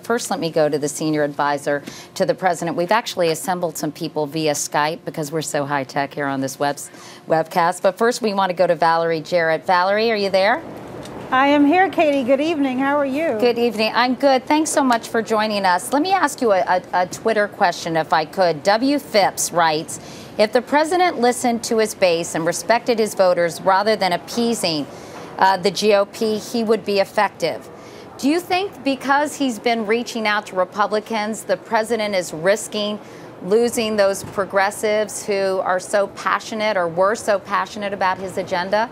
first let me go to the senior advisor to the president. We've actually assembled some people via Skype because we're so high tech here on this webcast. But first we want to go to Valerie Jarrett. Valerie, are you there? I am here, Katie. Good evening. How are you? Good evening. I'm good. Thanks so much for joining us. Let me ask you a Twitter question, if I could. W. Phipps writes, if the president listened to his base and respected his voters rather than appeasing the GOP, he would be effective. Do you think because he's been reaching out to Republicans, the president is risking losing those progressives who are so passionate or were so passionate about his agenda?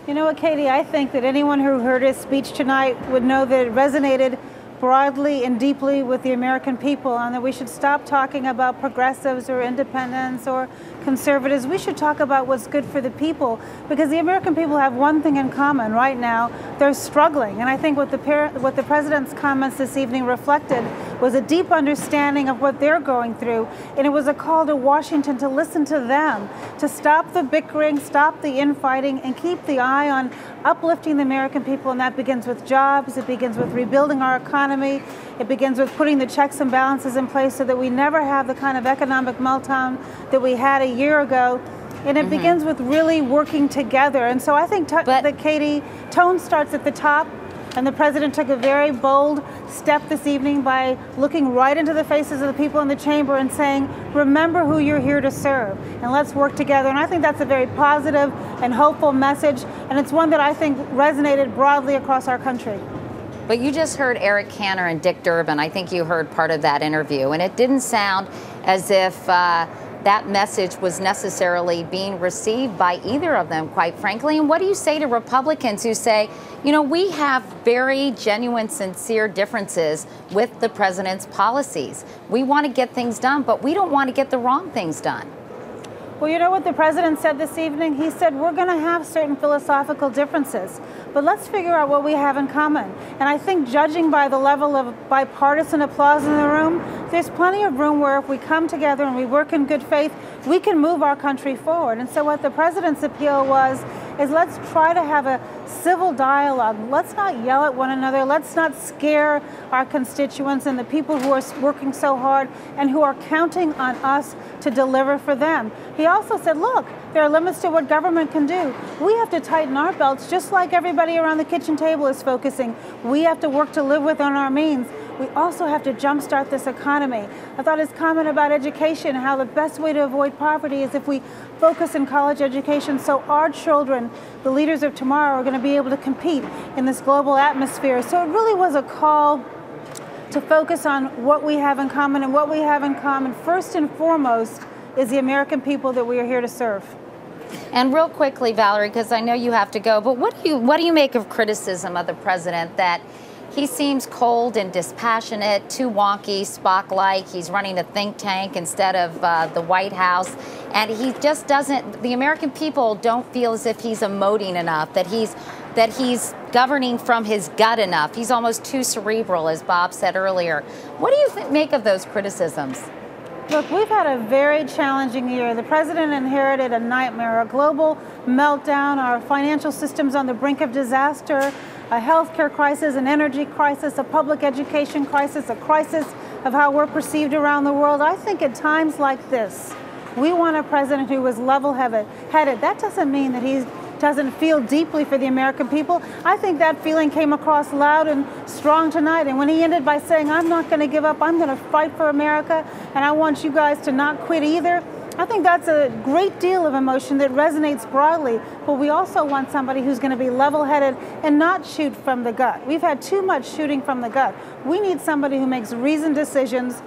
You know what, Katie, I think that anyone who heard his speech tonight would know that it resonated broadly and deeply with the American people, and that we should stop talking about progressives or independents or conservatives. We should talk about what's good for the people, because the American people have one thing in common right now. They're struggling. And I think what the president's comments this evening reflected was a deep understanding of what they're going through. And it was a call to Washington to listen to them, to stop the bickering, stop the infighting, and keep the eye on uplifting the American people. And that begins with jobs. It begins with rebuilding our economy. It begins with putting the checks and balances in place so that we never have the kind of economic meltdown that we had a year ago. And it begins with really working together. And so I think that, Katie, tone starts at the top. And the president took a very bold step this evening by looking right into the faces of the people in the chamber and saying, remember who you're here to serve, and let's work together. And I think that's a very positive and hopeful message. And it's one that I think resonated broadly across our country. But you just heard Eric Cantor and Dick Durbin. I think you heard part of that interview. And it didn't sound as if that message was necessarily being received by either of them, quite frankly. And what do you say to Republicans who say, you know, we have very genuine, sincere differences with the president's policies. We want to get things done, but we don't want to get the wrong things done. Well, you know what the president said this evening? He said, we're going to have certain philosophical differences, but let's figure out what we have in common. And I think judging by the level of bipartisan applause in the room, there's plenty of room where if we come together and we work in good faith, we can move our country forward. And so what the president's appeal was, is let's try to have a civil dialogue. Let's not yell at one another. Let's not scare our constituents and the people who are working so hard and who are counting on us to deliver for them. He also said, look, there are limits to what government can do. We have to tighten our belts just like everybody around the kitchen table is focusing. We have to work to live within our means. We also have to jumpstart this economy. I thought his comment about education, how the best way to avoid poverty is if we focus in college education so our children, the leaders of tomorrow, are going to be able to compete in this global atmosphere. So it really was a call to focus on what we have in common, and what we have in common first and foremost is the American people that we are here to serve. And real quickly, Valerie, because I know you have to go, but what do you make of criticism of the president that he seems cold and dispassionate, too wonky, Spock-like? He's running a think tank instead of the White House, and he just doesn't. The American people don't feel as if he's emoting enough, that he's governing from his gut enough. He's almost too cerebral, as Bob said earlier. What do you make of those criticisms? Look, we've had a very challenging year. The president inherited a nightmare, a global meltdown, our financial system's on the brink of disaster, a healthcare crisis, an energy crisis, a public education crisis, a crisis of how we're perceived around the world. I think at times like this, we want a president who is level-headed. That doesn't mean that he doesn't feel deeply for the American people. I think that feeling came across loud and strong tonight. And when he ended by saying, I'm not going to give up, I'm going to fight for America, and I want you guys to not quit either, I think that's a great deal of emotion that resonates broadly. But we also want somebody who's going to be level-headed and not shoot from the gut. We've had too much shooting from the gut. We need somebody who makes reasoned decisions.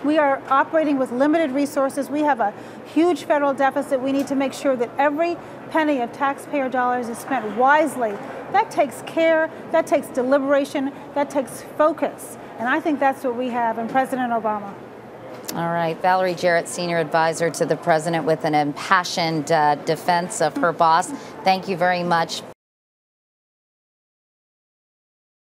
We are operating with limited resources. We have a huge federal deficit. We need to make sure that every penny of taxpayer dollars is spent wisely. That takes care, that takes deliberation, that takes focus. And I think that's what we have in President Obama. All right, Valerie Jarrett, senior advisor to the president with an impassioned defense of her boss. Thank you very much.